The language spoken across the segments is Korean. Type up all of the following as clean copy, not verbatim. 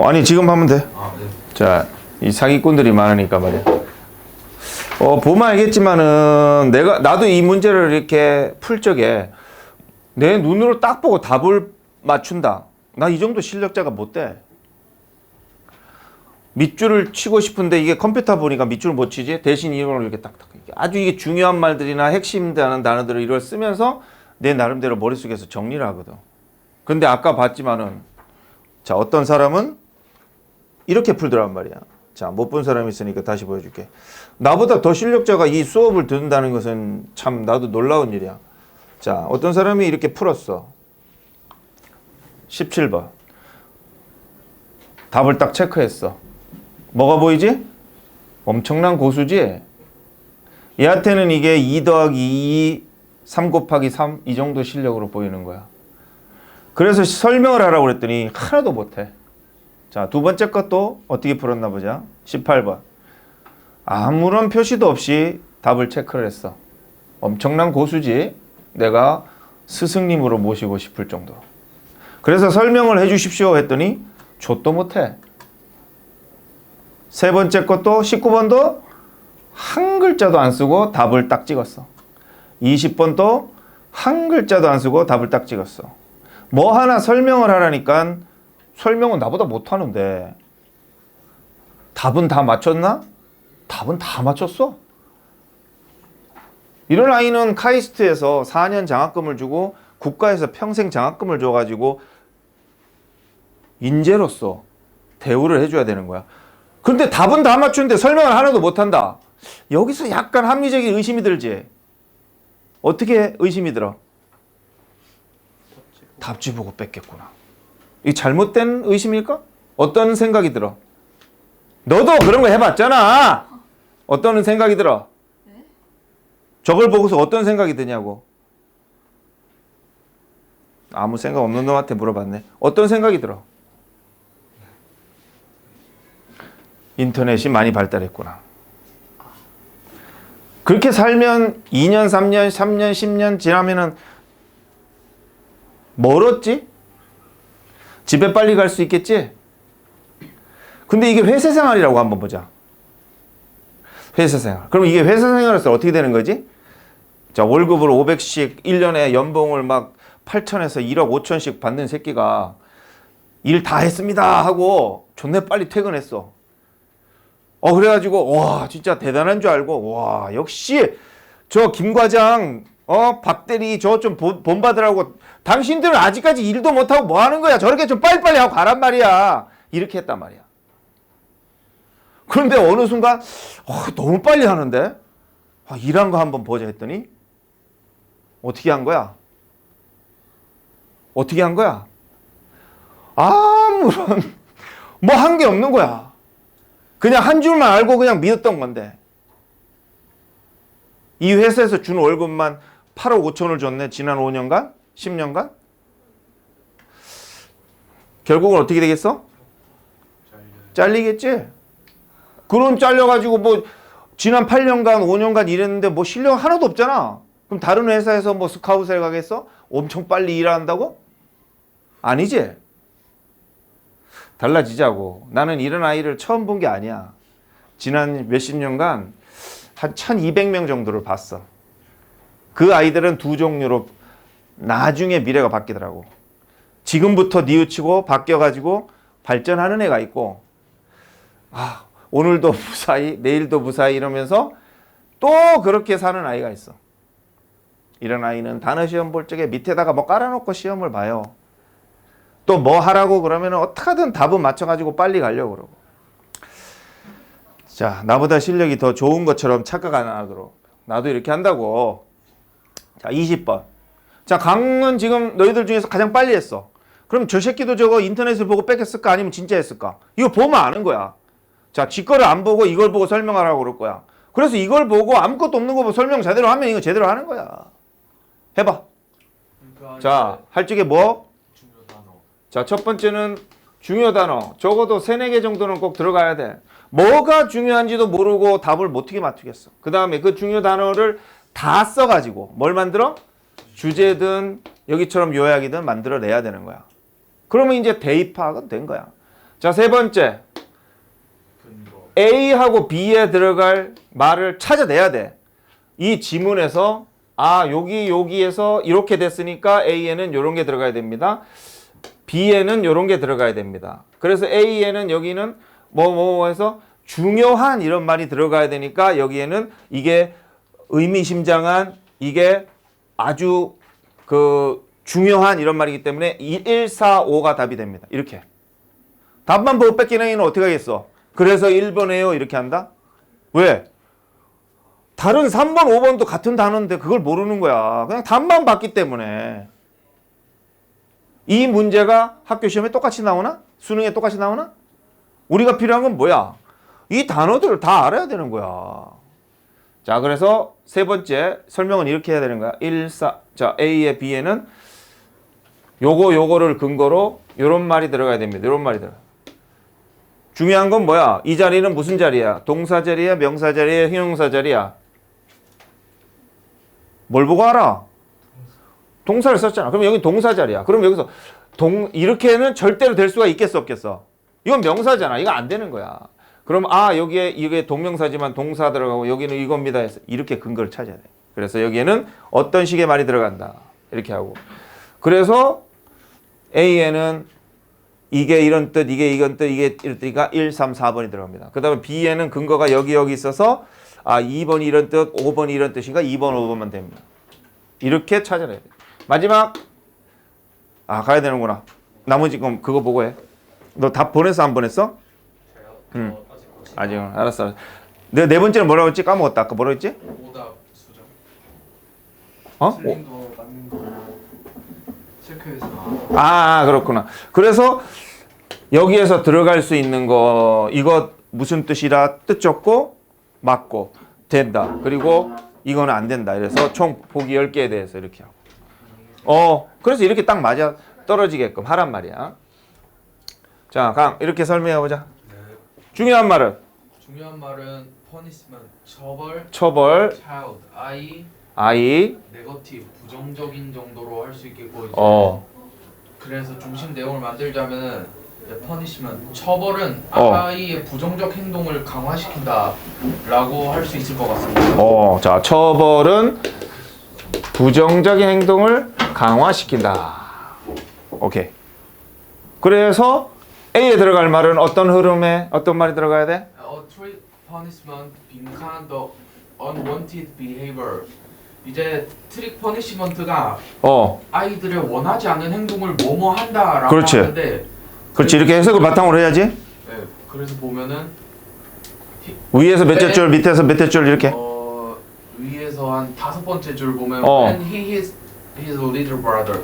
아니 지금 하면 돼. 네. 자, 이 사기꾼들이 많으니까 말이야. 보면 알겠지만은 나도 이 문제를 이렇게 풀 적에 내 눈으로 딱 보고 답을 맞춘다. 나 이 정도 실력자가 못 돼. 밑줄을 치고 싶은데 이게 컴퓨터 보니까 밑줄을 못 치지. 대신 이걸 이렇게 딱딱 아주 이게 중요한 말들이나 핵심되는 단어들을 이걸 쓰면서 내 나름대로 머릿속에서 정리를 하거든. 근데 아까 봤지만은 자, 어떤 사람은 이렇게 풀더란 말이야. 자, 못 본 사람이 있으니까 다시 보여줄게. 나보다 더 실력자가 이 수업을 듣는다는 것은 참 나도 놀라운 일이야. 자, 어떤 사람이 이렇게 풀었어. 17번. 답을 딱 체크했어. 뭐가 보이지? 엄청난 고수지? 얘한테는 이게 2 더하기 2, 3 곱하기 3 이 정도 실력으로 보이는 거야. 그래서 설명을 하라고 그랬더니 하나도 못해. 자, 두 번째 것도 어떻게 풀었나 보자. 18번. 아무런 표시도 없이 답을 체크를 했어. 엄청난 고수지? 내가 스승님으로 모시고 싶을 정도로. 그래서 설명을 해 주십시오 했더니 좆도 못해. 세 번째 것도 19번도 한 글자도 안 쓰고 답을 딱 찍었어. 20번도 한 글자도 안 쓰고 답을 딱 찍었어. 뭐 하나 설명을 하라니까 설명은 나보다 못하는데 답은 다 맞췄나? 답은 다 맞췄어. 이런 아이는 카이스트에서 4년 장학금을 주고 국가에서 평생 장학금을 줘가지고 인재로서 대우를 해줘야 되는 거야. 그런데 답은 다 맞추는데 설명을 하나도 못한다. 여기서 약간 합리적인 의심이 들지. 어떻게 의심이 들어? 답지 보고 뺐겠구나. 이 잘못된 의심일까? 어떤 생각이 들어? 너도 그런 거 해봤잖아. 어떤 생각이 들어? 저걸 보고서 어떤 생각이 드냐고. 아무 생각 없는 놈한테 물어봤네. 어떤 생각이 들어? 인터넷이 많이 발달했구나. 그렇게 살면 2년, 3년, 3년, 10년 지나면은 멀었지? 집에 빨리 갈 수 있겠지? 근데 이게 회사 생활이라고 한번 보자. 회사 생활. 그럼 이게 회사 생활에서 어떻게 되는 거지? 자, 월급을 500씩 1년에 연봉을 막 8천에서 1억 5천씩 받는 새끼가 일 다 했습니다 하고 존나 빨리 퇴근했어. 그래가지고 와 진짜 대단한 줄 알고 와 역시 저 김 과장 박 대리 저 좀 본받으라고 당신들은 아직까지 일도 못하고 뭐 하는 거야. 저렇게 좀 빨리빨리 하고 가란 말이야. 이렇게 했단 말이야. 그런데 어느 순간 너무 빨리 하는데 일한 거 한번 보자 했더니 어떻게 한 거야? 어떻게 한 거야? 아무런 뭐 한 게 없는 거야. 그냥 한 줄만 알고 그냥 믿었던 건데 이 회사에서 준 월급만 8억 5천을 줬네. 지난 5년간? 10년간? 결국은 어떻게 되겠어? 잘리겠지? 그럼 잘려가지고 뭐 지난 8년간 5년간 일했는데 뭐 실력 하나도 없잖아. 그럼 다른 회사에서 뭐 스카웃을 가겠어? 엄청 빨리 일한다고? 아니지? 달라지자고. 나는 이런 아이를 처음 본 게 아니야. 지난 몇십 년간 한 1200명 정도를 봤어. 그 아이들은 두 종류로 나중에 미래가 바뀌더라고. 지금부터 뉘우치고 바뀌어가지고 발전하는 애가 있고 오늘도 무사히 내일도 무사히 이러면서 또 그렇게 사는 아이가 있어. 이런 아이는 단어 시험 볼 적에 밑에다가 뭐 깔아놓고 시험을 봐요. 또 뭐 하라고 그러면 어떻게든 답은 맞춰가지고 빨리 가려고 그러고. 자, 나보다 실력이 더 좋은 것처럼 착각 안 하도록. 나도 이렇게 한다고. 자, 20번. 자, 강은 지금 너희들 중에서 가장 빨리 했어. 그럼 저 새끼도 저거 인터넷을 보고 뺏겼을까? 아니면 진짜 했을까? 이거 보면 아는 거야. 자, 지 거를 안 보고 이걸 보고 설명하라고 그럴 거야. 그래서 이걸 보고 아무것도 없는 거 보고 설명 제대로 하면 이거 제대로 하는 거야. 해봐. 자, 할 적에 뭐? 자, 첫 번째는 중요 단어. 적어도 3, 4개 정도는 꼭 들어가야 돼. 뭐가 중요한지도 모르고 답을 어떻게 맞추겠어. 그 다음에 그 중요 단어를 다 써가지고 뭘 만들어? 주제든 여기처럼 요약이든 만들어내야 되는 거야. 그러면 이제 대입 파악은 된 거야. 자, 세 번째. 근거. A하고 B에 들어갈 말을 찾아내야 돼. 이 지문에서 여기에서 이렇게 됐으니까 A에는 이런 게 들어가야 됩니다. B에는 이런 게 들어가야 됩니다. 그래서 A에는 여기는 뭐 해서 중요한 이런 말이 들어가야 되니까 여기에는 이게 의미심장한 이게 아주 중요한 이런 말이기 때문에 1, 4, 5가 답이 됩니다. 이렇게. 답만 보고 뺏기는 애는 어떻게 하겠어? 그래서 1번에요 이렇게 한다? 왜? 다른 3번, 5번도 같은 단어인데 그걸 모르는 거야. 그냥 답만 봤기 때문에. 이 문제가 학교 시험에 똑같이 나오나? 수능에 똑같이 나오나? 우리가 필요한 건 뭐야? 이 단어들을 다 알아야 되는 거야. 자, 그래서 세 번째 설명은 이렇게 해야 되는 거야. 1, 4. 자, A에 B에는 요거를 근거로 요런 말이 들어가야 됩니다. 요런 말이 들어가. 중요한 건 뭐야? 이 자리는 무슨 자리야? 동사 자리야? 명사 자리야? 형용사 자리야? 뭘 보고 알아? 동사를 썼잖아. 그럼 여기 동사 자리야. 그럼 여기서 이렇게는 절대로 될 수가 있겠어 없겠어? 이건 명사잖아. 이거 안 되는 거야. 그럼 여기에 이게 동명사지만 동사 들어가고 여기는 이겁니다 해서 이렇게 근거를 찾아야 돼. 그래서 여기에는 어떤 식의 말이 들어간다. 이렇게 하고. 그래서 A에는 이게 이런 뜻, 이게 이건 뜻, 이게 이런 뜻이니까 1, 3, 4번이 들어갑니다. 그 다음에 B에는 근거가 여기 있어서 2번이 이런 뜻, 5번이 이런 뜻이니까 2번, 5번만 됩니다. 이렇게 찾아내야 돼. 마지막. 가야 되는구나. 나머지 그거 보고 해. 너 답 보냈어, 안 보냈어? 저요? 아직은. 알았어. 내가 네 번째는 뭐라고 했지? 까먹었다. 아까 뭐라고 했지? 오답 수정. 틀린 거 맞는 거 체크해서. 그렇구나. 그래서 여기에서 들어갈 수 있는 거 이거 무슨 뜻이라 뜻 적고 맞고 된다. 그리고 이거는 안 된다. 그래서 총 보기 10개에 대해서 이렇게 하고. 그래서 이렇게 딱 맞아 떨어지게끔 하란 말이야. 자, 강 이렇게 설명해 보자. 네. 중요한 말은 punishment 처벌, child I, 네거티브 부정적인 정도로 할 수 있겠고 이제 그래서 중심 내용을 만들자면은 punishment 처벌은 아이의 부정적 행동을 강화시킨다라고 할 수 있을 것 같습니다. 자, 처벌은 부정적인 행동을 강화시킨다. 오케이. 그래서 A에 들어갈 말은 어떤 흐름에 어떤 말이 들어가야 돼? treat punishment 빈칸 the unwanted behavior. 이제 트릭 퍼니시먼트가 아이들의 원하지 않은 행동을 뭐뭐 한다라고 그렇지. 하는데 그렇지. 이렇게 해석을 바탕으로 해야지. 네, 그래서 보면은 위에서 몇째 줄, 밑에서 몇째 줄 이렇게. 위에서 한 5번째 줄 보면 and he is his little brother.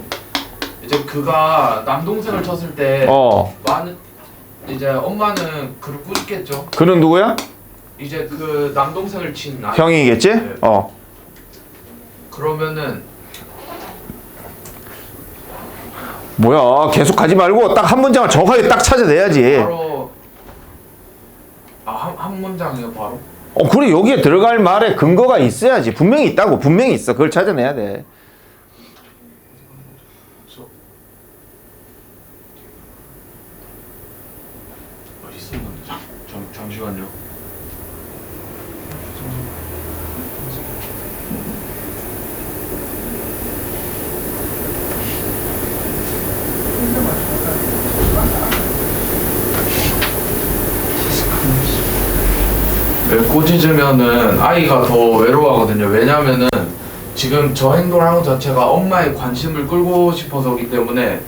이제 그가 남동생을 쳤을 때 많은 이제 엄마는 그를 꾸짖겠죠. 그는 누구야? 이제 그 남동생을 친 아이. 형이겠지? 네. 그러면은 뭐야? 계속 가지 말고 딱 한 문장을 정확하게 딱 찾아내야지. 바로 한 문장이요 바로? 그래 여기에 들어갈 말에 근거가 있어야지. 분명히 있다고. 분명히 있어. 그걸 찾아내야 돼. 어디 있었는데? 잠시만요. 꾸짖으면은 아이가 더 외로워하거든요. 왜냐면은 지금 저 행동을 하는 것 자체가 엄마의 관심을 끌고 싶어서기 때문에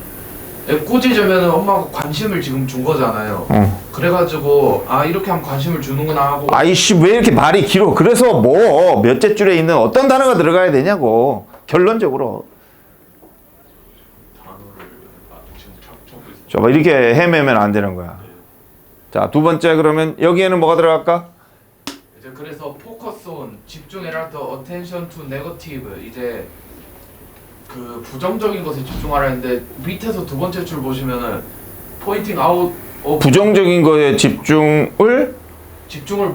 꾸짖으면은 엄마가 관심을 지금 준 거잖아요. 그래가지고 이렇게 하면 관심을 주는구나 하고. 아이씨 왜 이렇게 말이 길어? 그래서 뭐 몇째 줄에 있는 어떤 단어가 들어가야 되냐고. 결론적으로. 단어를 지금 찾고 있어요. 자, 이렇게 헤매면 안 되는 거야. 자, 두 번째 그러면 여기에는 뭐가 들어갈까? 이제 그래서 focus on 집중해라 the attention to negative 이제 그 부정적인 것에 집중하라 했는데 밑에서 두 번째 줄 보시면은 pointing out 부정적인 거에 집중을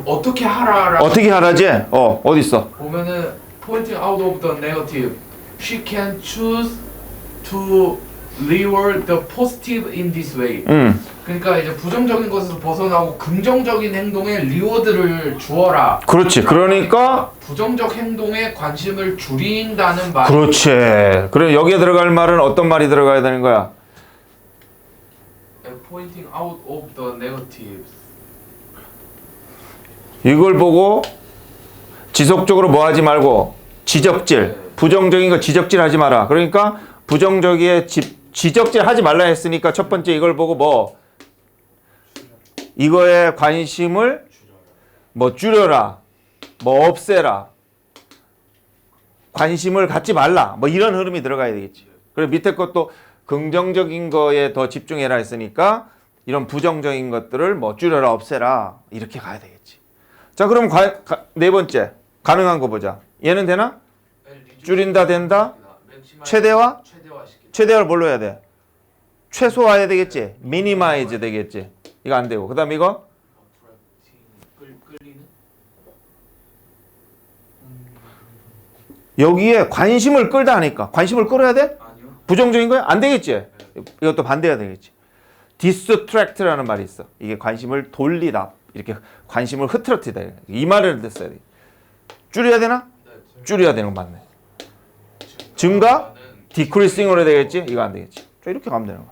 어떻게 하라라고 어떻게 하라지? 어디 있어? 보면은 pointing out of the negative she can choose to reward the positive in this way. 그러니까 이제 부정적인 것에서 벗어나고 긍정적인 행동에 리워드를 주어라. 그렇지. 그러니까 부정적 행동에 관심을 줄인다는 말. 그렇지. 그래 여기에 들어갈 말은 어떤 말이 들어가야 되는 거야? Pointing out of the negatives. 이걸 보고 지속적으로 뭐 하지 말고 지적질, 부정적인 거 지적질 하지 마라. 그러니까 부정적인 지적질 하지 말라 했으니까 첫 번째 이걸 보고 뭐 이거에 관심을 뭐 줄여라, 뭐 없애라, 관심을 갖지 말라, 뭐 이런 흐름이 들어가야 되겠지. 그리고 밑에 것도 긍정적인 거에 더 집중해라 했으니까 이런 부정적인 것들을 뭐 줄여라, 없애라 이렇게 가야 되겠지. 자, 그럼 네 번째 가능한 거 보자. 얘는 되나? 줄인다 된다? 최대화? 최대화를 뭘로 해야 돼? 최소화해야 되겠지? 미니마이즈 되겠지? 이거 안 되고. 그 다음 이거? 여기에 관심을 끌다 하니까 관심을 끌어야 돼? 부정적인 거야? 안 되겠지? 이것도 반대해야 되겠지. distract라는 말이 있어. 이게 관심을 돌리다. 이렇게 관심을 흐트러뜨리다. 이 말을 됐어야 돼. 줄여야 되나? 줄여야 되는 거 맞네. 증가? decreasing으로 해야 되겠지? 이거 안 되겠지. 자, 이렇게 가면 되는 거야.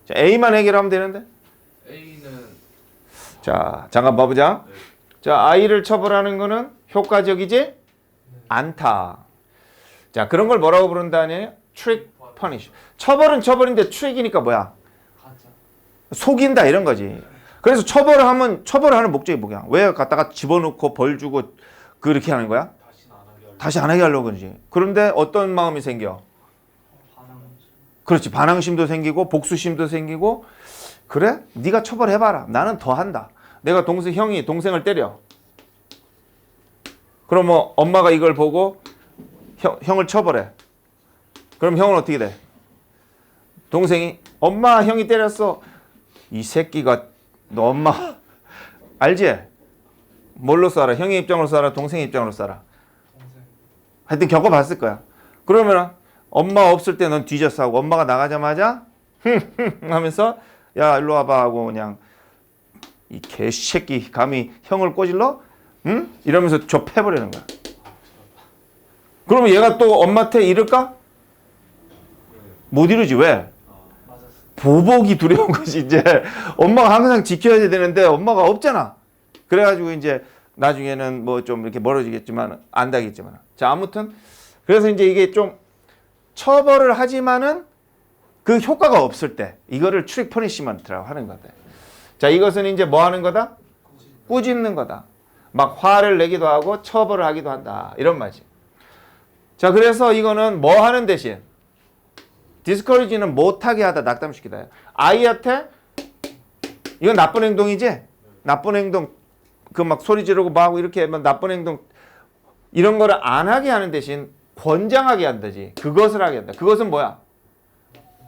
자, A만 해결하면 되는데? A는 자, 잠깐 봐보자. 자, I를 처벌하는 거는 효과적이지 않다. 자, 그런 걸 뭐라고 부른다니? trick, punish. 처벌은 처벌인데 트릭이니까 뭐야? 속인다 이런 거지. 그래서 처벌하는 목적이 뭐야? 왜 갖다가 집어넣고 벌 주고 그렇게 하는 거야? 다시 안 하게 하려고 그러지. 그런데 어떤 마음이 생겨? 그렇지. 반항심도 생기고 복수심도 생기고 그래? 네가 처벌해봐라. 나는 더 한다. 내가 형이 동생을 때려. 그럼 뭐 엄마가 이걸 보고 형을 처벌해. 그럼 형은 어떻게 돼? 동생이 엄마 형이 때렸어. 이 새끼가 너 엄마 알지? 뭘로 쏴라? 형의 입장으로 쏴라? 동생의 입장으로 쏴라? 하여튼 겪어봤을 거야. 그러면 엄마 없을 때 넌 뒤졌어 하고 엄마가 나가자마자 하면서 야 일로 와봐 하고 그냥 이 개새끼 감히 형을 꼬질러? 응? 이러면서 저 패버리는 거야. 그러면 얘가 또 엄마한테 이럴까? 못 이루지. 왜? 보복이 두려운 것이 이제 엄마가 항상 지켜야 되는데 엄마가 없잖아. 그래가지고 이제 나중에는 뭐 좀 이렇게 멀어지겠지만 안 되겠지만. 자, 아무튼 그래서 이제 이게 좀 처벌을 하지만은 그 효과가 없을 때 이거를 트릭 퍼니시먼트라고 하는 거다. 자, 이것은 이제 뭐 하는 거다? 꾸짖는 거다. 막 화를 내기도 하고 처벌을 하기도 한다. 이런 말이지. 자, 그래서 이거는 뭐 하는 대신 디스커리지는 못하게 하다, 낙담시키다. 아이한테 이건 나쁜 행동이지? 나쁜 행동 그 막 소리 지르고 막 하고 이렇게 하면 나쁜 행동 이런 거를 안 하게 하는 대신 권장하게 한다지. 그것을 하게 한다. 그것은 뭐야?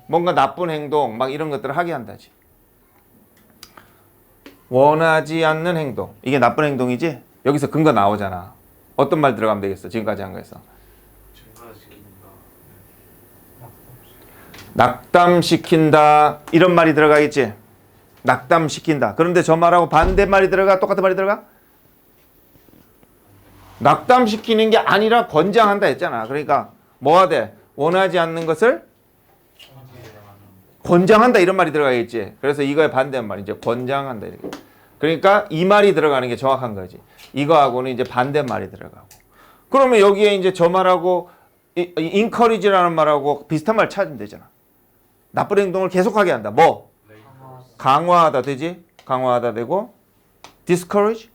뭔가 나쁜 행동 막 이런 것들을 하게 한다지. 원하지 않는 행동. 이게 나쁜 행동이지? 여기서 근거 나오잖아. 어떤 말 들어가면 되겠어? 지금까지 한 거에서. 낙담시킨다. 이런 말이 들어가겠지? 낙담시킨다. 그런데 저 말하고 반대말이 들어가? 똑같은 말이 들어가? 낙담시키는 게 아니라 권장한다 했잖아. 그러니까 뭐가 돼? 원하지 않는 것을 권장한다 이런 말이 들어가겠지. 그래서 이거의 반대말 이제 권장한다 이렇게. 그러니까 이 말이 들어가는 게 정확한 거지. 이거하고는 이제 반대말이 들어가고. 그러면 여기에 이제 저 말하고 encourage라는 말하고 비슷한 말 찾으면 되잖아. 나쁜 행동을 계속하게 한다. 뭐? 강화하다 되지? 강화하다 되고 discourage?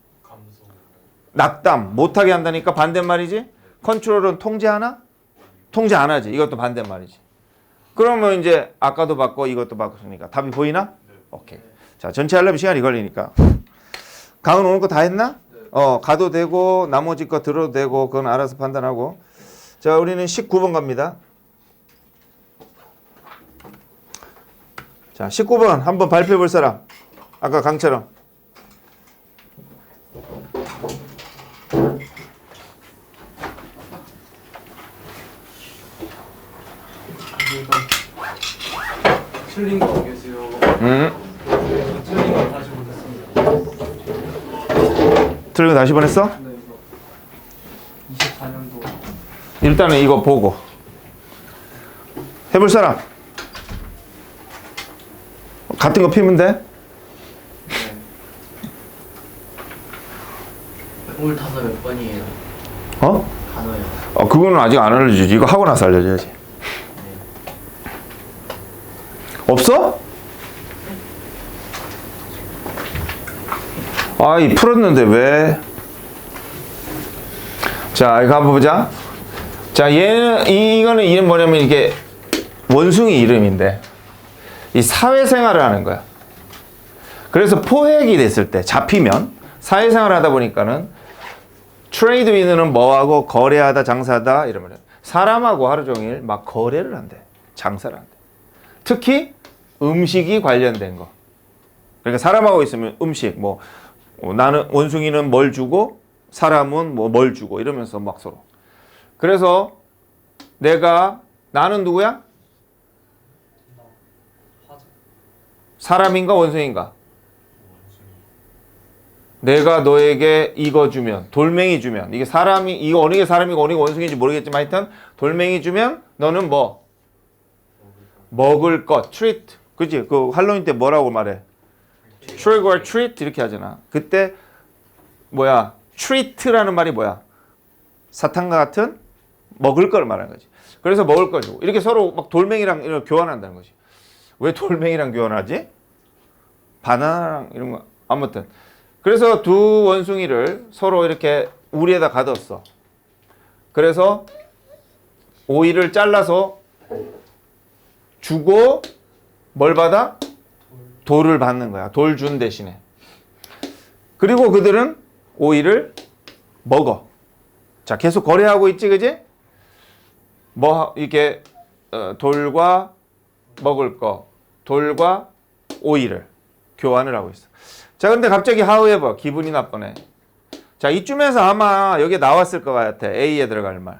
낙담 못하게 한다니까 반대말이지? 컨트롤은 통제하나? 통제 안 하지. 이것도 반대말이지. 그러면 이제 아까도 받고 이것도 받았으니까 답이 보이나? 오케이. 자, 전체 하려면 시간이 걸리니까. 강은 오늘 거 다 했나? 가도 되고 나머지 거 들어도 되고 그건 알아서 판단하고. 자, 우리는 19번 갑니다. 자, 19번 한번 발표해 볼 사람. 아까 강처럼. 틀린 거 계세요. 틀린 거 다시 보겠습니다. 틀린 거 다시 보냈어? 네, 이거 24년도 일단은 이거 보고 해볼 사람? 같은 거 피면 돼? 올 타서 몇 번이에요? 어? 단어요. 그거는 아직 안 알려주지. 이거 하고 나서 알려줘야지. 없어? 이 풀었는데 왜? 자, 이거 한번 보자. 자, 이거는 이름 뭐냐면 이게 원숭이 이름인데 이 사회생활을 하는 거야. 그래서 포획이 됐을 때 잡히면 사회생활을 하다 보니까는 트레이드 위드는 뭐하고 거래하다 장사하다 이러면 사람하고 하루 종일 막 거래를 한대. 장사를 한대. 특히 음식이 관련된 거. 그러니까 사람하고 있으면 음식 나는 원숭이는 뭘 주고 사람은 뭘 주고 이러면서 막 서로. 그래서 나는 누구야? 사람인가 원숭인가? 내가 너에게 이거 주면 돌멩이 주면 이게 사람이 이거 어느 게 사람이고 어느 게 원숭이인지 모르겠지만 하여튼 돌멩이 주면 너는 뭐 먹을 것 트리트 그치? 그 할로윈 때 뭐라고 말해? 트릭 or 트리트 이렇게 하잖아. 그때 뭐야? 트리트라는 말이 뭐야? 사탕과 같은 먹을 걸 말하는 거지. 그래서 먹을 거 주고 이렇게 서로 막 돌멩이랑 이런 교환한다는 거지. 왜 돌멩이랑 교환하지? 바나나랑 이런 거 아무튼 그래서 두 원숭이를 서로 이렇게 우리에다 가뒀어. 그래서 오이를 잘라서 주고 뭘 받아? 돌을 받는 거야. 돌 준 대신에. 그리고 그들은 오이를 먹어. 자, 계속 거래하고 있지, 그지? 이렇게 돌과 먹을 거, 돌과 오이를 교환을 하고 있어. 자, 근데 갑자기 however 기분이 나쁘네. 자, 이쯤에서 아마 여기에 나왔을 것 같아. A에 들어갈 말.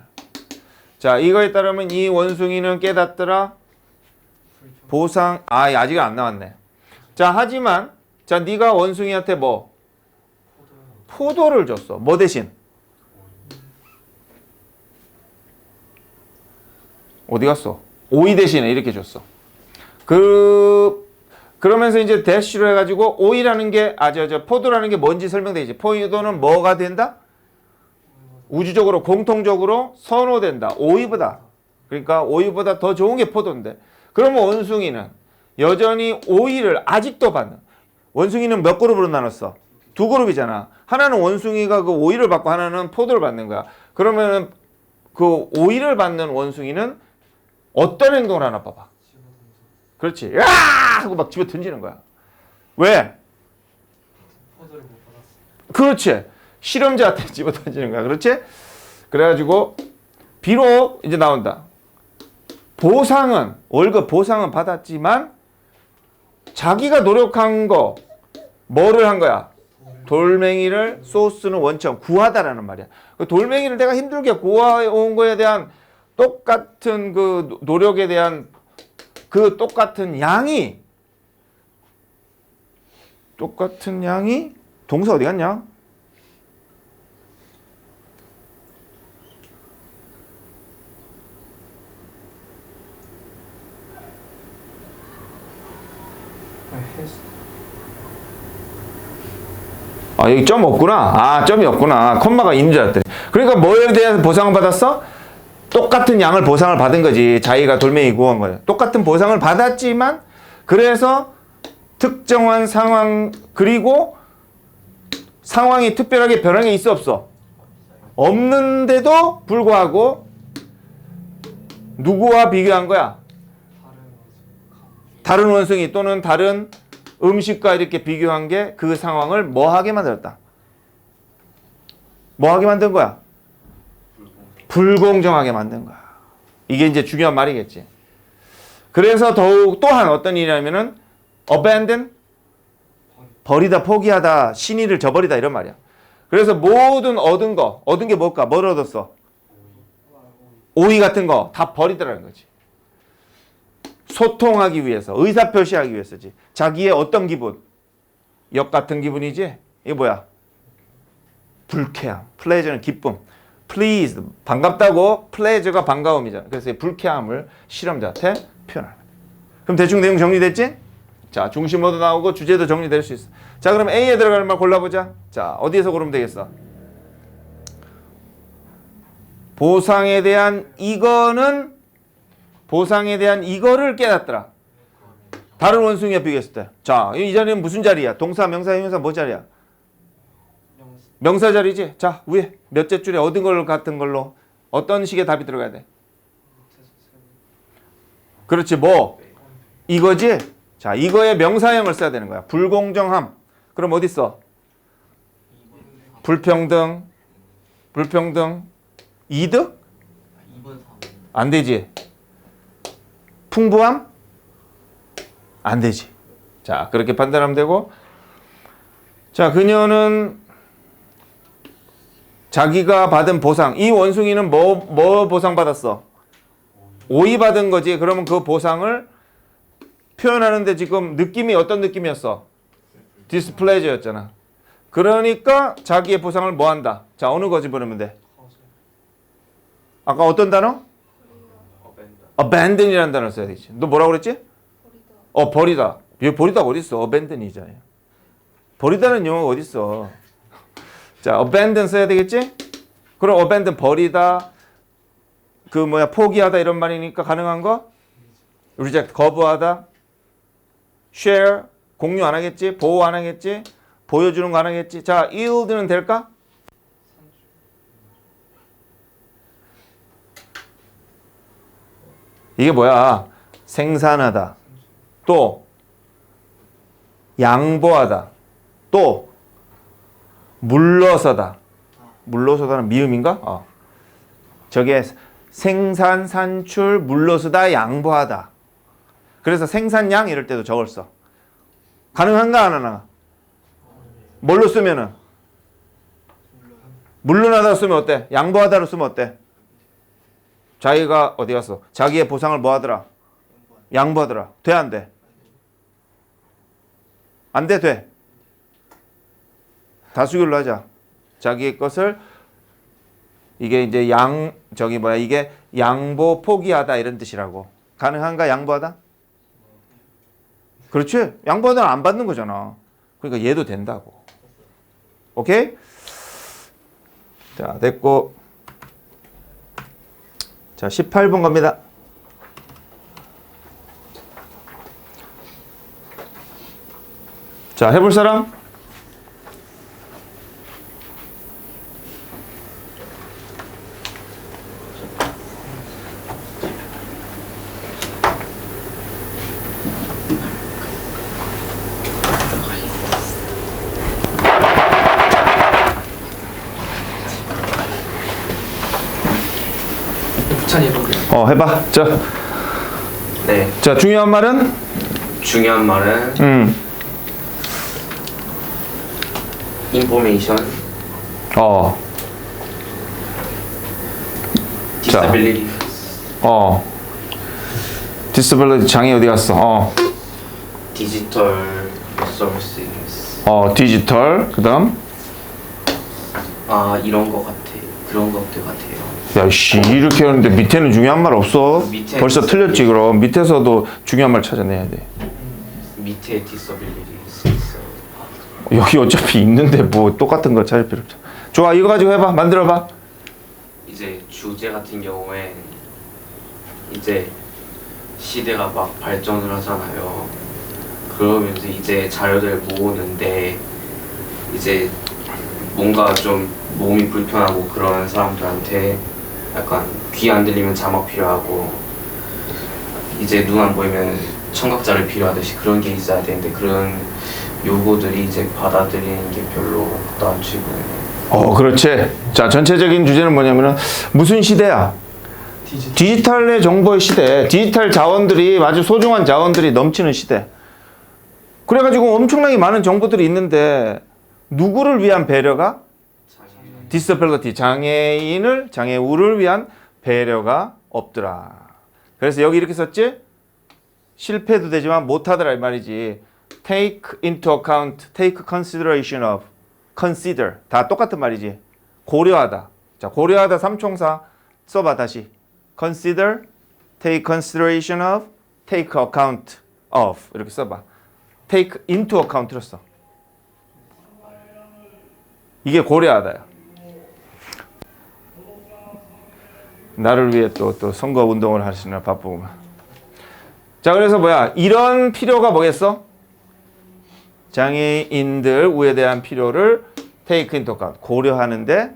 자, 이거에 따르면 이 원숭이는 깨닫더라. 보상 아직 안 나왔네. 자, 하지만 자, 네가 원숭이한테 포도를 줬어. 뭐 대신? 어디 갔어? 오이 대신에 이렇게 줬어. 그러면서 이제 대시로 해가지고 오이라는 게 포도라는 게 뭔지 설명되지. 포도는 뭐가 된다? 우주적으로 공통적으로 선호된다. 오이보다. 그러니까 오이보다 더 좋은 게 포도인데. 그러면 원숭이는 여전히 오이를 아직도 받는. 원숭이는 몇 그룹으로 나눴어? 두 그룹이잖아. 하나는 원숭이가 그 오이를 받고 하나는 포도를 받는 거야. 그러면은 그 오이를 받는 원숭이는 어떤 행동을 하나 봐봐. 그렇지. 야! 하고 막 집에 던지는 거야. 왜? 포도를 못 받았어. 그렇지. 실험자한테 집어 던지는 거야. 그렇지? 그래가지고 비록 이제 나온다. 월급 보상은 받았지만 자기가 노력한 거 뭐를 한 거야? 돌멩이를 소스는 원천 구하다라는 말이야. 그 돌멩이를 내가 힘들게 구해온 거에 대한 똑같은 그 노력에 대한 그 똑같은 양이 동사 어디 갔냐? 여기 점 없구나. 점이 없구나. 콤마가 있는 줄 알았더니. 그러니까 뭐에 대해서 보상을 받았어? 똑같은 양을 보상을 받은 거지. 자기가 돌멩이 구한 거야. 똑같은 보상을 받았지만 그래서 특정한 상황 그리고 상황이 특별하게 변한 게 있어 없어? 없는데도 불구하고 누구와 비교한 거야? 다른 원숭이 또는 다른 음식과 이렇게 비교한 게 그 상황을 뭐하게 만들었다? 뭐하게 만든 거야? 불공정하게 만든 거야. 이게 이제 중요한 말이겠지. 그래서 더욱 또한 어떤 일이냐면은 abandon 버리다 포기하다 신의를 저버리다 이런 말이야. 그래서 모든 얻은 게 뭘까? 뭘 얻었어? 오이 같은 거 다 버리더라는 거지. 소통하기 위해서, 의사표시하기 위해서지. 자기의 어떤 기분? 역 같은 기분이지? 이게 뭐야? 불쾌함. pleasure는 기쁨. pleased, 반갑다고. pleasure가 반가움이잖아. 그래서 이 불쾌함을 실험자한테 표현합니다. 그럼 대충 내용 정리됐지? 자, 중심어도 나오고 주제도 정리될 수 있어. 자, 그럼 A에 들어갈 말 골라보자. 자, 어디에서 고르면 되겠어? 보상에 대한 이거는 보상에 대한 이거를 깨닫더라. 다른 원숭이와 비교했을 때. 자, 이 자리는 무슨 자리야? 동사, 명사, 형용사 뭐 자리야? 명사 자리지? 자, 위에 몇째 줄에 얻은 걸 같은 걸로 어떤 식의 답이 들어가야 돼? 그렇지, 뭐? 이거지? 자, 이거의 명사형을 써야 되는 거야. 불공정함. 그럼 어디 있어? 불평등. 불평등. 이득? 2번 3번 안 되지. 풍부함? 안 되지. 자, 그렇게 판단하면 되고. 자, 그녀는 자기가 받은 보상. 이 원숭이는 뭐 보상 받았어? 오이 받은 거지. 그러면 그 보상을 표현하는데 지금 느낌이 어떤 느낌이었어? 디스플레이저였잖아. 그러니까 자기의 보상을 뭐 한다? 자, 어느 거 집어넣으면 돼? 아까 어떤 단어? abandon이라는 단어를 써야 되지. 너 뭐라고 그랬지? 버리다. 여기 버리다가 어디 있어? abandon이잖아요. 버리다는 영어가 어디 있어? 자, abandon 써야 되겠지? 그럼 abandon 버리다, 포기하다 이런 말이니까 가능한 거? reject 거부하다, share 공유 안 하겠지? 보호 안 하겠지? 보여주는 거 안 하겠지? 자, yield는 될까? 이게 뭐야? 생산하다. 또 양보하다. 또 물러서다. 물러서다는 미음인가? 저게 생산, 산출, 물러서다, 양보하다. 그래서 생산량 이럴 때도 저걸 써. 가능한가 안 하나? 뭘로 쓰면은? 물러나다 쓰면 어때? 양보하다로 쓰면 어때? 자기가 어디 갔어? 자기의 보상을 뭐 하더라? 양보하더라. 돼, 안 돼? 안 돼, 돼? 다수결로 하자. 자기의 것을 이게 이제 이게 양보, 포기하다 이런 뜻이라고. 가능한가? 양보하다? 그렇지? 양보하다는 안 받는 거잖아. 그러니까 얘도 된다고. 오케이? 자, 됐고. 자, 18번 갑니다. 자, 해볼 사람? 부찬이 해볼게요. 해봐. 자, 네, 자, 중요한 말은? 중요한 말은 인포메이션, 디스빌리티, 디스빌리티 장애 어디 갔어? 디지털 서비스. 디지털. 그다음 이런 거 같아. 그런 것들 같아요. 야, 씨, 이렇게 하는데 밑에는 중요한 말 없어? 밑에 벌써 틀렸지, 그럼. 밑에서도 중요한 말 찾아내야 돼. 밑에 디서빌리티 있어요. 여기 어차피 있는데 뭐 똑같은 거 찾을 필요 없잖아. 좋아, 이거 가지고 해봐. 만들어봐. 이제 주제 같은 경우에 이제 시대가 막 발전을 하잖아요. 그러면서 이제 자료들 모으는데 이제 뭔가 좀 몸이 불편하고 그런 사람들한테 약간 귀 안 들리면 자막 필요하고 이제 눈 안 보이면 청각자를 필요하듯이 그런 게 있어야 되는데 그런 요구들이 이제 받아들이는 게 별로 없다 지금. 그렇지. 자, 전체적인 주제는 뭐냐면은 무슨 시대야? 디지털의 정보의 시대. 디지털 자원들이 아주 소중한 자원들이 넘치는 시대. 그래가지고 엄청나게 많은 정보들이 있는데 누구를 위한 배려가? 디서빌리티, 장애우를 위한 배려가 없더라. 그래서 여기 이렇게 썼지? 실패도 되지만 못하더라 이 말이지. take into account, take consideration of, consider 다 똑같은 말이지. 고려하다. 자, 고려하다 삼총사 써봐 다시. consider, take consideration of, take account of 이렇게 써봐. take into account로 써. 이게 고려하다야. 나를 위해 또 선거 운동을 하시느라 바쁘구만. 자, 그래서 뭐야? 이런 필요가 뭐겠어? 장애인들 우에 대한 필요를 take into account, 고려하는데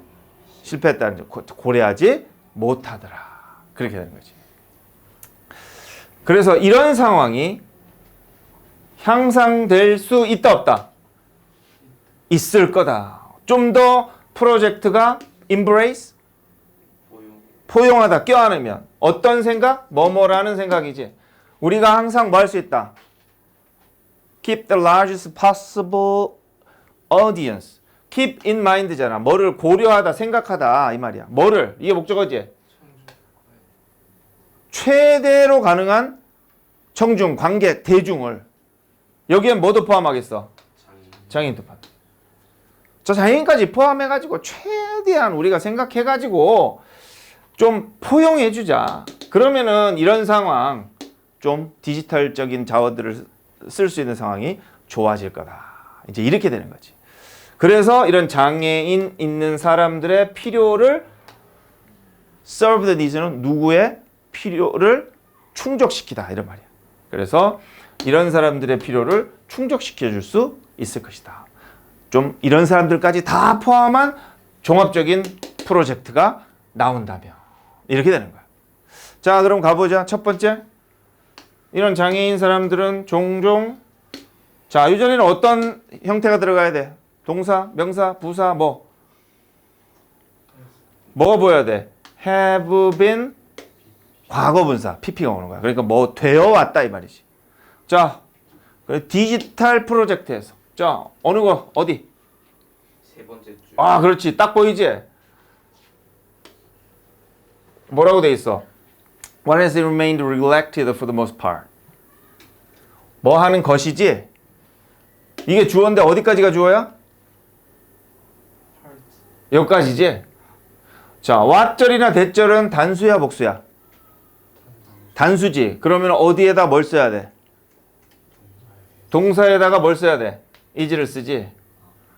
실패했다는 점, 고려하지 못하더라. 그렇게 되는 거지. 그래서 이런 상황이 향상될 수 있다 없다? 있을 거다. 좀 더 프로젝트가 embrace, 포용하다, 껴안으면 어떤 생각? 뭐뭐라는 생각이지. 우리가 항상 뭐 할 수 있다? Keep the largest possible audience. Keep in mind잖아. 뭐를 고려하다, 생각하다 이 말이야. 뭐를? 이게 목적어지. 최대로 가능한 청중, 관객, 대중을. 여기엔 뭐도 포함하겠어? 장애인도 포함. 저 장애인까지 포함해가지고 최대한 우리가 생각해가지고 좀 포용해주자. 그러면은 이런 상황 좀 디지털적인 자원들을 쓸 수 있는 상황이 좋아질 거다. 이제 이렇게 되는 거지. 그래서 이런 장애인 있는 사람들의 필요를 serve the needs는 누구의 필요를 충족시키다 이런 말이야. 그래서 이런 사람들의 필요를 충족시켜 줄 수 있을 것이다. 좀 이런 사람들까지 다 포함한 종합적인 프로젝트가 나온다면 이렇게 되는 거야. 자, 그럼 가보자. 첫 번째, 이런 장애인 사람들은 종종 자, 유전에는 어떤 형태가 들어가야 돼? 동사, 명사, 부사, 뭐? 뭐가 보여야 돼? have been 과거분사, pp가 오는 거야. 그러니까 뭐 되어 왔다 이 말이지. 자, 디지털 프로젝트에서 자, 어느 거 어디? 세 번째 줄. 아, 그렇지. 딱 보이지? 뭐라고 돼 있어? What has remained neglected for the most part? 뭐 하는 것이지? 이게 주어인데 어디까지가 주어야? 여기까지지? 자, what절이나 that절은 단수야, 복수야? 단수지. 그러면 어디에다 뭘 써야 돼? 동사에다가 뭘 써야 돼? is를 쓰지.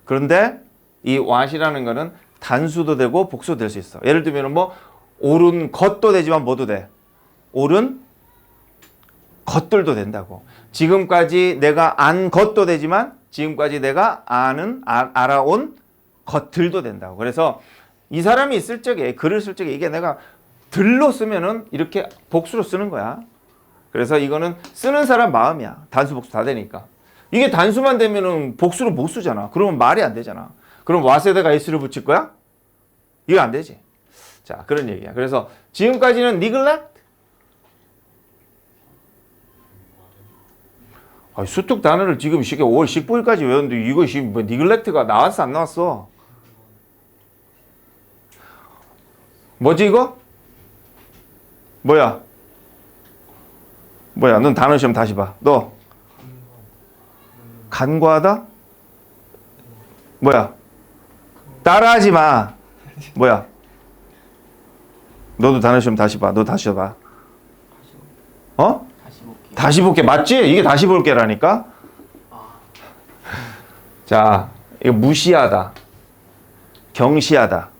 그런데 이 what이라는 거는 단수도 되고 복수도 될 수 있어. 예를 들면 뭐 옳은 것도 되지만 뭐도 돼? 옳은 것들도 된다고. 지금까지 내가 안 것도 되지만 지금까지 내가 알아온 것들도 된다고. 그래서 이 사람이 쓸 적에 글을 쓸 적에 이게 내가 들로 쓰면은 이렇게 복수로 쓰는 거야. 그래서 이거는 쓰는 사람 마음이야. 단수 복수 다 되니까. 이게 단수만 되면은 복수로 못 쓰잖아. 그러면 말이 안 되잖아. 그럼 what에다가 s를 붙일 거야? 이거 안 되지. 자, 그런 얘기야. 그래서 지금까지는 neglect. 수특 단어를 지금 5월 19일까지 외웠는데 이거 지금 뭐 neglect가 나왔어 안 나왔어? 뭐지 이거? 뭐야? 넌 단어 시험 다시 봐. 너 간과하다? 뭐야? 따라하지 마. 뭐야? 너도 단어 시험 다시 봐. 너 다시 봐. 어? 다시 볼게. 맞지? 이게 다시 볼게라니까. 자, 이거 무시하다, 경시하다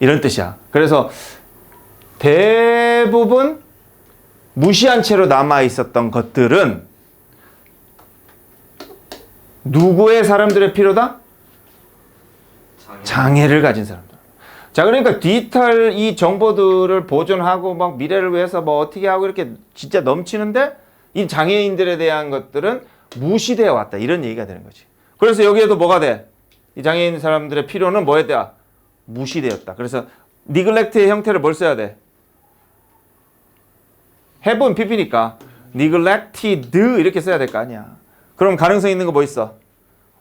이런 뜻이야. 그래서 대부분 무시한 채로 남아 있었던 것들은 누구의 사람들의 필요다? 장애를 가진 사람들. 자, 그러니까 디지털 이 정보들을 보존하고 막 미래를 위해서 뭐 어떻게 하고 이렇게 진짜 넘치는데 이 장애인들에 대한 것들은 무시되어 왔다. 이런 얘기가 되는 거지. 그래서 여기에도 뭐가 돼? 이 장애인 사람들의 필요는 뭐에 대한? 무시되었다. 그래서 neglect의 형태를 뭘 써야 돼? have는 pp니까 neglected 이렇게 써야 될 거 아니야. 그럼 가능성 있는 거 뭐 있어?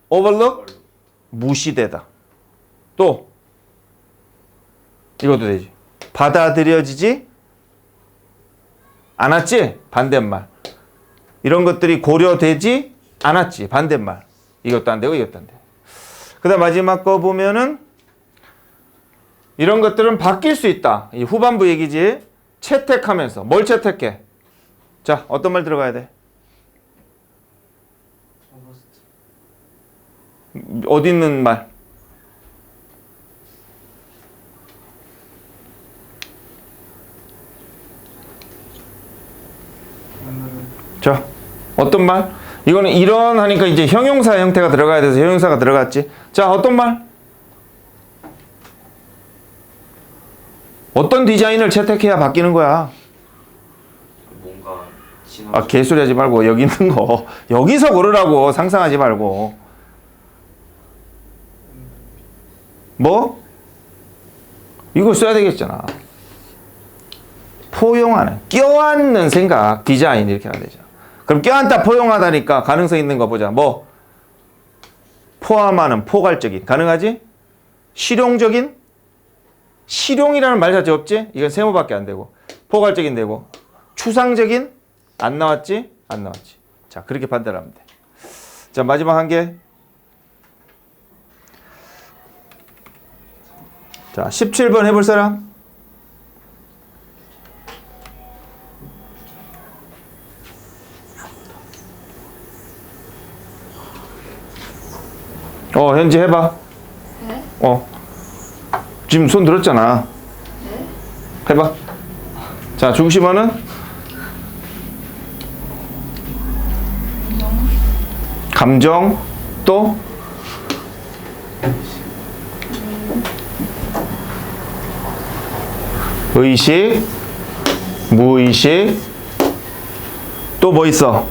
overlook? 무시되다. 또 이것도 되지. 받아들여지지 않았지? 반대말. 이런 것들이 고려되지 않았지. 반대말. 이것도 안 되고 이것도 안 돼. 그다음 마지막 거 보면은 이런 것들은 바뀔 수 있다. 이 후반부 얘기지. 채택하면서 뭘 채택해? 자, 어떤 말 들어가야 돼? 어디 있는 말? 자, 어떤 말? 이거는 이런 하니까 이제 형용사 형태가 들어가야 돼서 형용사가 들어갔지. 자, 어떤 말? 어떤 디자인을 채택해야 바뀌는 거야? 뭔가 아, 개소리 하지 말고 여기 있는 거 여기서 고르라고. 상상하지 말고. 뭐? 이거 써야 되겠잖아. 포용하는, 껴안는 생각, 디자인 이렇게 하면 되죠. 그럼 껴안다 포용하다니까 가능성 있는 거 보자. 뭐? 포함하는, 포괄적인. 가능하지? 실용적인? 실용이라는 말 자체 없지? 이건 세모밖에 안 되고. 포괄적인 되고. 추상적인? 안 나왔지? 안 나왔지. 자, 그렇게 판단하면 돼. 자, 마지막 한 개. 자, 17번 해볼 사람? 현지 해봐. 네? 지금 손 들었잖아. 네? 해봐. 자, 중심어는? 감정, 또? 의식, 무의식, 또 뭐 있어?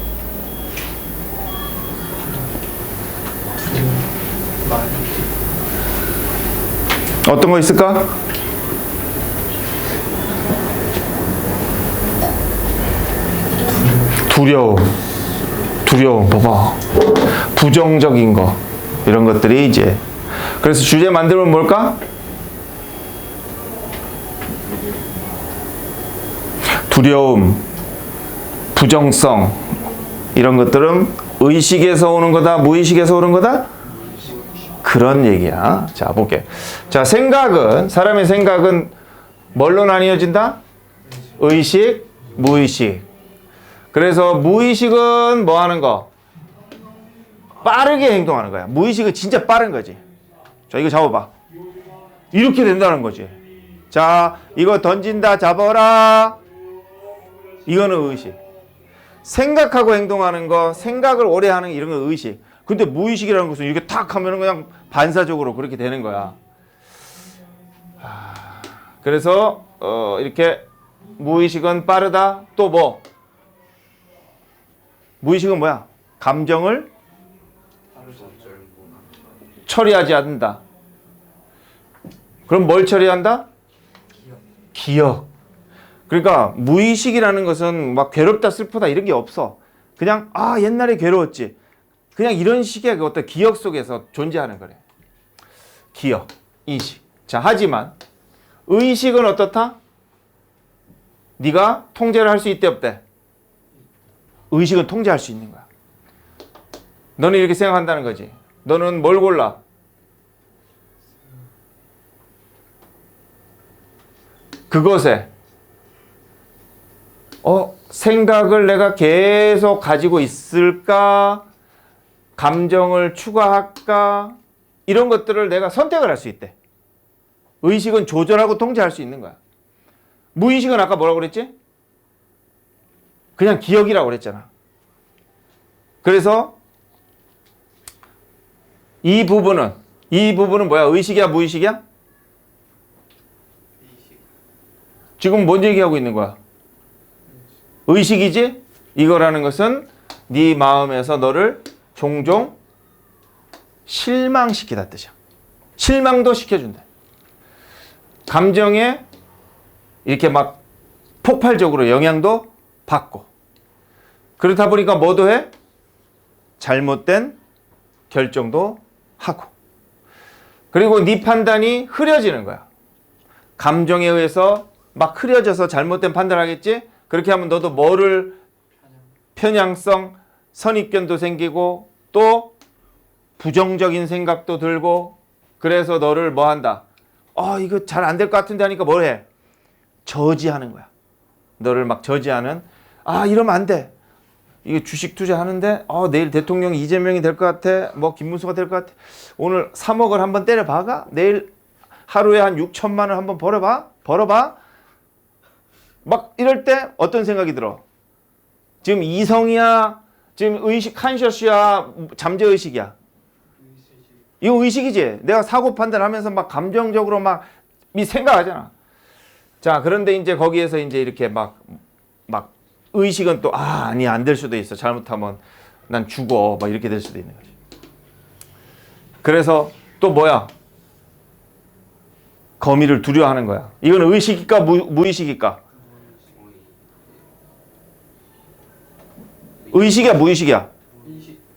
어떤 거 있을까? 두려움, 봐봐. 부정적인 거. 이런 것들이 이제. 그래서 주제 만들면 뭘까? 두려움, 부정성. 이런 것들은 의식에서 오는 거다, 무의식에서 오는 거다? 그런 얘기야. 자, 볼게. 자, 사람의 생각은 뭘로 나뉘어진다? 의식, 무의식. 그래서 무의식은 뭐 하는 거? 빠르게 행동하는 거야. 무의식은 진짜 빠른 거지. 자, 이거 잡아봐. 이렇게 된다는 거지. 자, 이거 던진다, 잡아라. 이거는 의식. 생각하고 행동하는 거, 생각을 오래 하는 이런 건 의식. 근데 무의식이라는 것은 이렇게 탁 하면 그냥 반사적으로 그렇게 되는 거야. 그래서 이렇게 무의식은 빠르다. 또 뭐? 무의식은 뭐야? 감정을 처리하지 않는다. 그럼 뭘 처리한다? 기억. 그러니까 무의식이라는 것은 막 괴롭다, 슬프다 이런 게 없어. 그냥 옛날에 괴로웠지. 그냥 이런 식의 어떤 기억 속에서 존재하는 거래. 기억, 인식. 자, 하지만 의식은 어떻다? 네가 통제를 할 수 있대, 없대? 의식은 통제할 수 있는 거야. 너는 이렇게 생각한다는 거지. 너는 뭘 골라? 그것에 생각을 내가 계속 가지고 있을까? 감정을 추가할까? 이런 것들을 내가 선택을 할 수 있대. 의식은 조절하고 통제할 수 있는 거야. 무의식은 아까 뭐라고 그랬지? 그냥 기억이라고 그랬잖아. 그래서 이 부분은 뭐야? 의식이야, 무의식이야? 지금 뭔 얘기하고 있는 거야? 의식이지? 이거라는 것은 네 마음에서 너를 종종 실망시키다 뜻이야. 실망도 시켜준다. 감정에 이렇게 막 폭발적으로 영향도 받고. 그렇다 보니까 뭐도 해? 잘못된 결정도 하고. 그리고 네 판단이 흐려지는 거야. 감정에 의해서 막 흐려져서 잘못된 판단을 하겠지? 그렇게 하면 너도 뭐를 편향성, 선입견도 생기고 또 부정적인 생각도 들고 그래서 너를 뭐 한다? 이거 잘 안 될 것 같은데 하니까 뭘 해? 저지하는 거야. 너를 막 저지하는 이러면 안 돼. 이거 주식 투자하는데 내일 대통령 이재명이 될 것 같아. 뭐 김문수가 될 것 같아. 오늘 3억을 한번 때려봐가. 내일 하루에 한 6천만 원 한번 벌어봐. 막 이럴 때 어떤 생각이 들어? 지금 이성이야? 지금 의식 컨셔스야? 잠재의식이야? 이거 의식이지. 내가 사고 판단하면서 막 감정적으로 막 생각하잖아. 자, 그런데 이제 거기에서 이제 이렇게 막 의식은 또 아니 안 될 수도 있어. 잘못하면 난 죽어. 막 이렇게 될 수도 있는 거지. 그래서 또 뭐야? 거미를 두려워하는 거야. 이건 의식일까 무의식일까? 의식이야 무의식이야?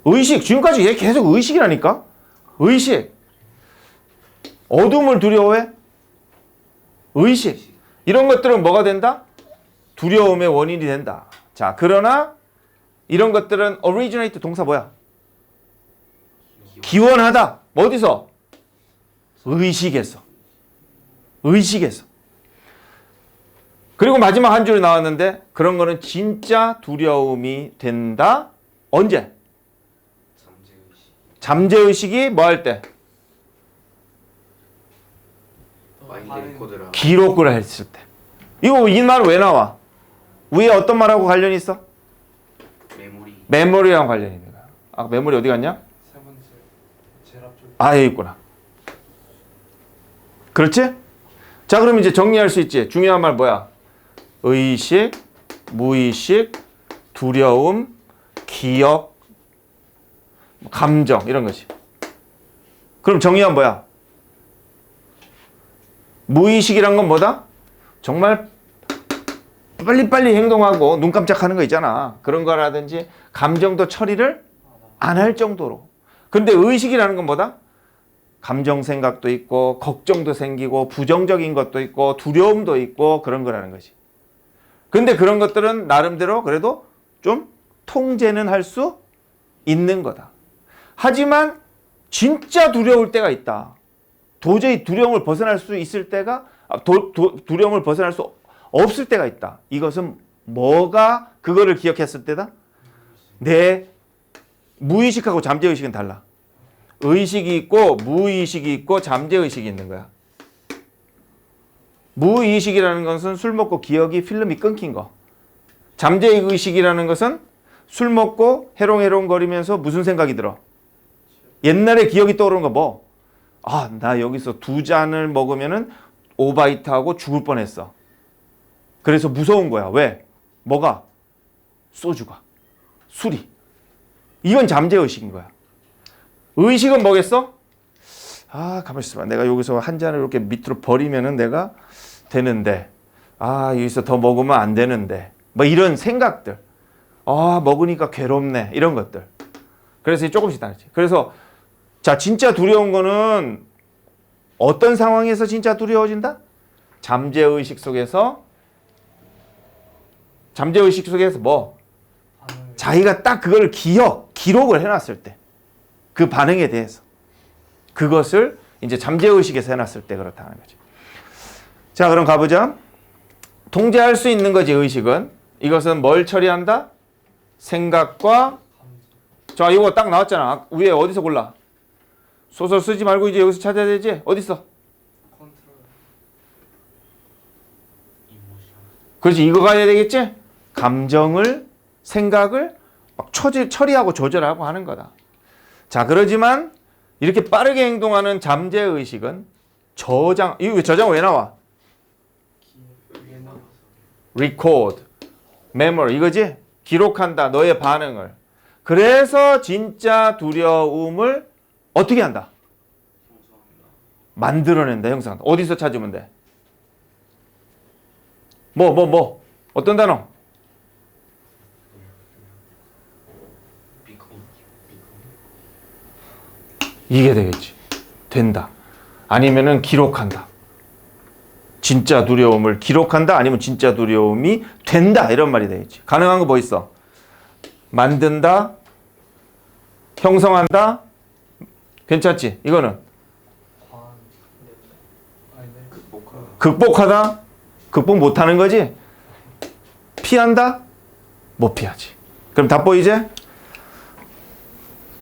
의식. 지금까지 얘 계속 의식이라니까? 의식. 어둠을 두려워해? 의식. 이런 것들은 뭐가 된다? 두려움의 원인이 된다. 자, 그러나 이런 것들은 originate 동사 뭐야? 기원하다. 어디서? 의식에서. 그리고 마지막 한 줄이 나왔는데 그런 거는 진짜 두려움이 된다. 언제? 잠재의식이 뭐 할 때? 마인드 코드라. 기록을 했을 때. 이거 이 말은 왜 나와? 위에 어떤 말하고 관련이 있어? 메모리. 메모리랑 관련이 있는 거야. 메모리 어디 갔냐? 세 번째 제일 앞쪽. 여기 있구나. 그렇지? 자, 그럼 이제 정리할 수 있지. 중요한 말 뭐야? 의식, 무의식, 두려움, 기억, 감정 이런 거지. 그럼 정의한 뭐야? 무의식이란 건 뭐다? 정말 빨리빨리 행동하고 눈 깜짝하는 거 있잖아. 그런 거라든지 감정도 처리를 안 할 정도로. 근데 의식이라는 건 뭐다? 감정 생각도 있고 걱정도 생기고 부정적인 것도 있고 두려움도 있고 그런 거라는 거지. 근데 그런 것들은 나름대로 그래도 좀 통제는 할 수 있는 거다. 하지만 진짜 두려울 때가 있다. 도저히 두려움을 벗어날 수 있을 때가 두려움을 벗어날 수 없을 때가 있다. 이것은 뭐가 그거를 기억했을 때다? 내 무의식하고 잠재의식은 달라. 의식이 있고 무의식이 있고 잠재의식이 있는 거야. 무의식이라는 것은 술 먹고 기억이 필름이 끊긴 거. 잠재의식이라는 것은 술 먹고 해롱해롱 거리면서 무슨 생각이 들어? 옛날에 기억이 떠오르는 거 뭐? 나 여기서 2잔을 먹으면은 오바이트하고 죽을 뻔했어. 그래서 무서운 거야. 왜? 뭐가? 소주가. 술이. 이건 잠재의식인 거야. 의식은 뭐겠어? 가만히 있어봐. 내가 여기서 한 잔을 이렇게 밑으로 버리면은 내가 되는데, 여기서 더 먹으면 안 되는데, 뭐 이런 생각들. 먹으니까 괴롭네. 이런 것들. 그래서 조금씩 다르지. 그래서, 자, 진짜 두려운 거는 어떤 상황에서 진짜 두려워진다? 잠재의식 속에서 뭐? 자기가 딱 그걸 기록을 해놨을 때. 그 반응에 대해서. 그것을 이제 잠재의식에서 해놨을 때 그렇다는 거지. 자, 그럼 가보자. 통제할 수 있는 거지, 의식은. 이것은 뭘 처리한다? 생각과, 자, 이거 딱 나왔잖아. 위에 어디서 골라? 소설 쓰지 말고 이제 여기서 찾아야 되지? 어디 있어? 그렇지, 이거 가야 되겠지? 감정을, 생각을 막 처리하고 조절하고 하는 거다. 자, 그러지만 이렇게 빠르게 행동하는 잠재의식은 이거 왜 저장 왜 나와? record, memory 이거지? 기록한다, 너의 반응을. 그래서 진짜 두려움을 어떻게 한다? 만들어낸다, 형성한다. 어디서 찾으면 돼? 어떤 단어? 이게 되겠지. 된다. 아니면은 기록한다. 진짜 두려움을 기록한다. 아니면 진짜 두려움이 된다. 이런 말이 되겠지. 가능한 거 뭐 있어? 만든다, 형성한다. 괜찮지? 이거는 극복하다, 극복 못하는 거지. 피한다, 못 피하지. 그럼 답 보이지?